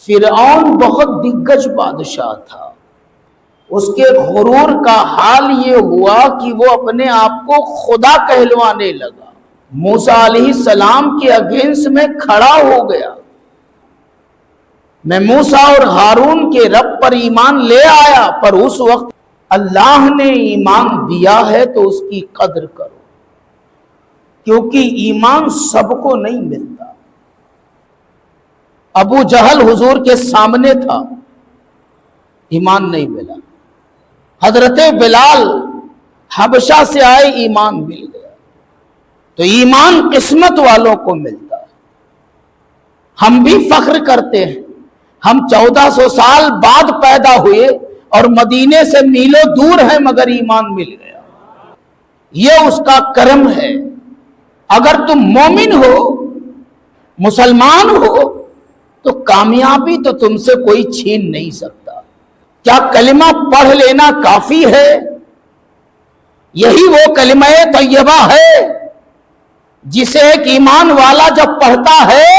فرعون بہت دگج بادشاہ تھا، اس کے غرور کا حال یہ ہوا کہ وہ اپنے آپ کو خدا کہلوانے لگا، موسیٰ علیہ السلام کے اگینسٹ میں کھڑا ہو گیا، میں موسیٰ اور ہارون کے رب پر ایمان لے آیا، پر اس وقت اللہ نے ایمان دیا ہے تو اس کی قدر کرو، کیونکہ ایمان سب کو نہیں ملتا۔ ابو جہل حضور کے سامنے تھا، ایمان نہیں ملا۔ حضرت بلال حبشہ سے آئے، ایمان مل گیا۔ تو ایمان قسمت والوں کو ملتا ہے۔ ہم بھی فخر کرتے ہیں، ہم 1400 سال بعد پیدا ہوئے اور مدینے سے میلوں دور ہیں، مگر ایمان مل گیا۔ یہ اس کا کرم ہے۔ اگر تم مومن ہو، مسلمان ہو، تو کامیابی تو تم سے کوئی چھین نہیں سکتا۔ کیا کلمہ پڑھ لینا کافی ہے؟ یہی وہ کلمہ طیبہ ہے جسے ایک ایمان والا جب پڑھتا ہے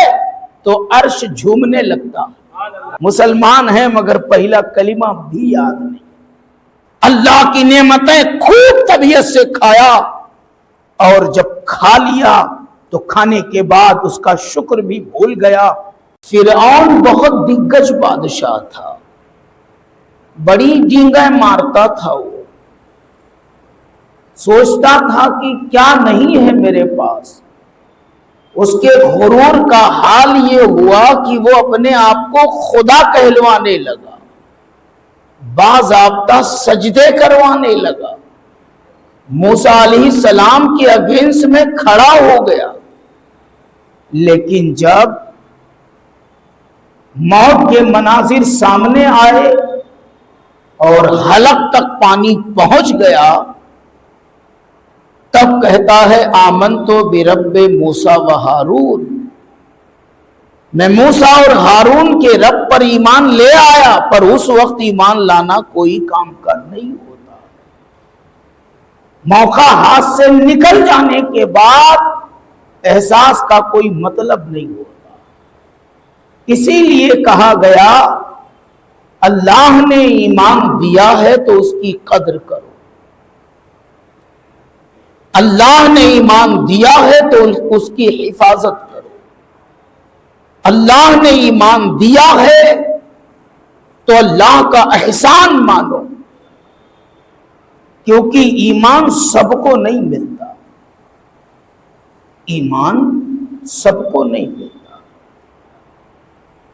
تو عرش جھومنے لگتا۔ مسلمان ہیں مگر پہلا کلمہ بھی یاد نہیں۔ اللہ کی نعمتیں خوب طبیعت سے کھایا، اور جب کھا لیا تو کھانے کے بعد اس کا شکر بھی بھول گیا۔ فرعون بہت دگج بادشاہ تھا، بڑی ڈینگیں مارتا تھا، وہ سوچتا تھا کہ کیا نہیں ہے میرے پاس۔ اس کے غرور کا حال یہ ہوا کہ وہ اپنے آپ کو خدا کہلوانے لگا، باضابطہ سجدے کروانے لگا، موسیٰ علیہ السلام کے اگینسٹ میں کھڑا ہو گیا۔ لیکن جب موت کے مناظر سامنے آئے اور حلق تک پانی پہنچ گیا، تب کہتا ہے آمنت برب موسیٰ و ہارون، میں موسیٰ اور ہارون کے رب پر ایمان لے آیا، پر اس وقت ایمان لانا کوئی کام کا نہیں ہوتا۔ موقع ہاتھ سے نکل جانے کے بعد احساس کا کوئی مطلب نہیں ہوتا۔ اسی لیے کہا گیا اللہ نے ایمان دیا ہے تو اس کی قدر کرو۔ اللہ نے ایمان دیا ہے تو اس کی حفاظت کرو۔ اللہ نے ایمان دیا ہے تو اللہ کا احسان مانو، کیونکہ ایمان سب کو نہیں ملتا۔ ایمان سب کو نہیں ملتا۔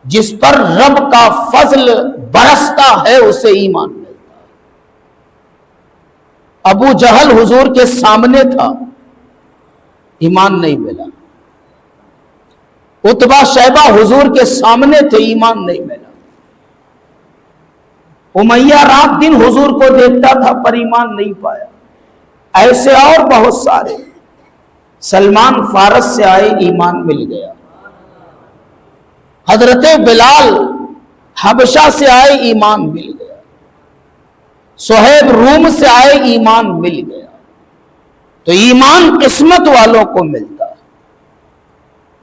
جس پر رب کا فضل برستا ہے اسے ایمان ملتا ہے۔ ابو جہل حضور کے سامنے تھا، ایمان نہیں ملا۔ عتبہ شیبہ حضور کے سامنے تھے، ایمان نہیں ملا۔ امیہ رات دن حضور کو دیکھتا تھا پر ایمان نہیں پایا۔ ایسے اور بہت سارے۔ سلمان فارس سے آئے، ایمان مل گیا۔ حضرت بلال حبشہ سے آئے، ایمان مل گیا۔ صہیب روم سے آئے، ایمان مل گیا۔ تو ایمان قسمت والوں کو ملتا ہے۔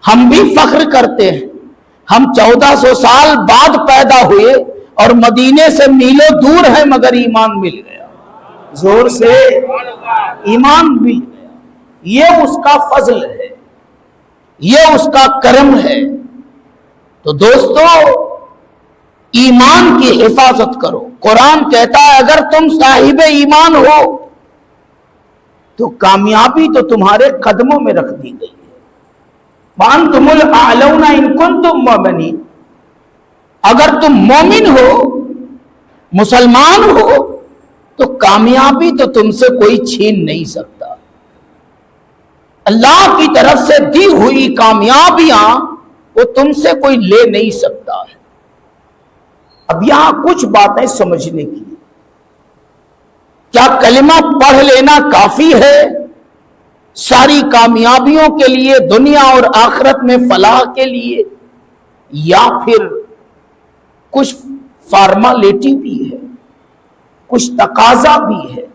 ہم بھی فخر کرتے ہیں، ہم 1400 سال بعد پیدا ہوئے اور مدینے سے میلوں دور ہیں، مگر ایمان مل گیا۔ زور سے ایمان مل گیا۔ یہ اس کا فضل ہے، یہ اس کا کرم ہے۔ تو دوستو، ایمان کی حفاظت کرو۔ قرآن کہتا ہے اگر تم صاحب ایمان ہو تو کامیابی تو تمہارے قدموں میں رکھ دی گئی ہے۔ وَأَنْتُمُ الْأَعْلَوْنَ إِن كُنتُم مُؤْمِنِينَ، اگر تم مومن ہو، مسلمان ہو، تو کامیابی تو تم سے کوئی چھین نہیں سکتا۔ اللہ کی طرف سے دی ہوئی کامیابیاں وہ تم سے کوئی لے نہیں سکتا ہے۔ اب یہاں کچھ باتیں سمجھنے کی۔ کیا کلمہ پڑھ لینا کافی ہے ساری کامیابیوں کے لیے، دنیا اور آخرت میں فلاح کے لیے، یا پھر کچھ فارمالیٹی بھی ہے، کچھ تقاضا بھی ہے،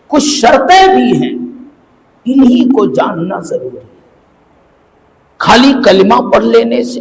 کچھ شرطیں بھی ہیں؟ انہی کو جاننا ضروری ہے۔ خالی کلمہ پڑھ لینے سے،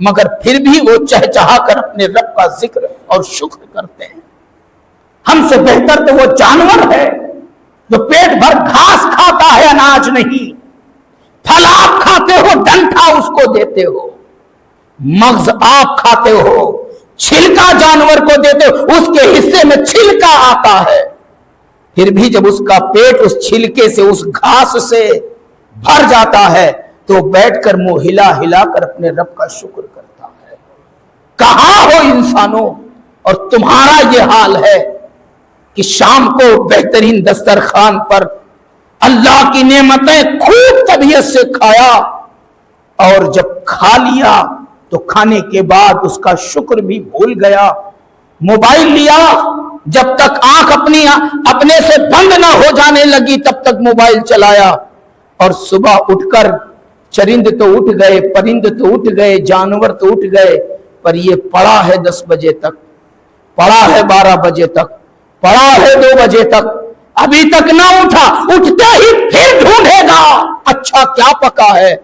مگر پھر بھی وہ چہچہا کر اپنے رب کا ذکر اور شکر کرتے ہیں۔ ہم سے بہتر تو وہ جانور ہے جو پیٹ بھر گھاس کھاتا ہے، اناج نہیں۔ پھل آپ کھاتے ہو، ڈنٹا اس کو دیتے ہو، مغز آپ کھاتے ہو، چھلکا جانور کو دیتے ہو، اس کے حصے میں چھلکا آتا ہے، پھر بھی جب اس کا پیٹ اس چھلکے سے، اس گھاس سے بھر جاتا ہے تو بیٹھ کر منہ ہلا ہلا کر اپنے رب کا شکر کرتا ہے۔ کہاں ہو انسانوں؟ اور تمہارا یہ حال ہے کہ شام کو بہترین دسترخوان پر اللہ کی نعمتیں خوب طبیعت سے کھایا، اور جب کھا لیا تو کھانے کے بعد اس کا شکر بھی بھول گیا۔ موبائل لیا، جب تک آنکھ اپنے سے بند نہ ہو جانے لگی تب تک موبائل چلایا، اور صبح اٹھ کر چرند تو اٹھ گئے، پرند تو اٹھ گئے، جانور تو اٹھ گئے، پر یہ پڑا ہے 10 بجے تک، پڑا ہے 12 بجے تک، پڑا ہے 2 بجے تک، ابھی تک نہ اٹھا، اٹھتے ہی پھر ڈھونڈے گا اچھا کیا پکا ہے،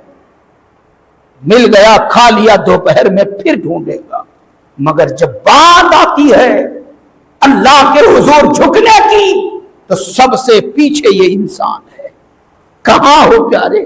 مل گیا کھا لیا، دوپہر میں پھر ڈھونڈے گا۔ مگر جب بات آتی ہے اللہ کے حضور جھکنے کی تو سب سے پیچھے یہ انسان ہے۔ کہاں ہو پیارے؟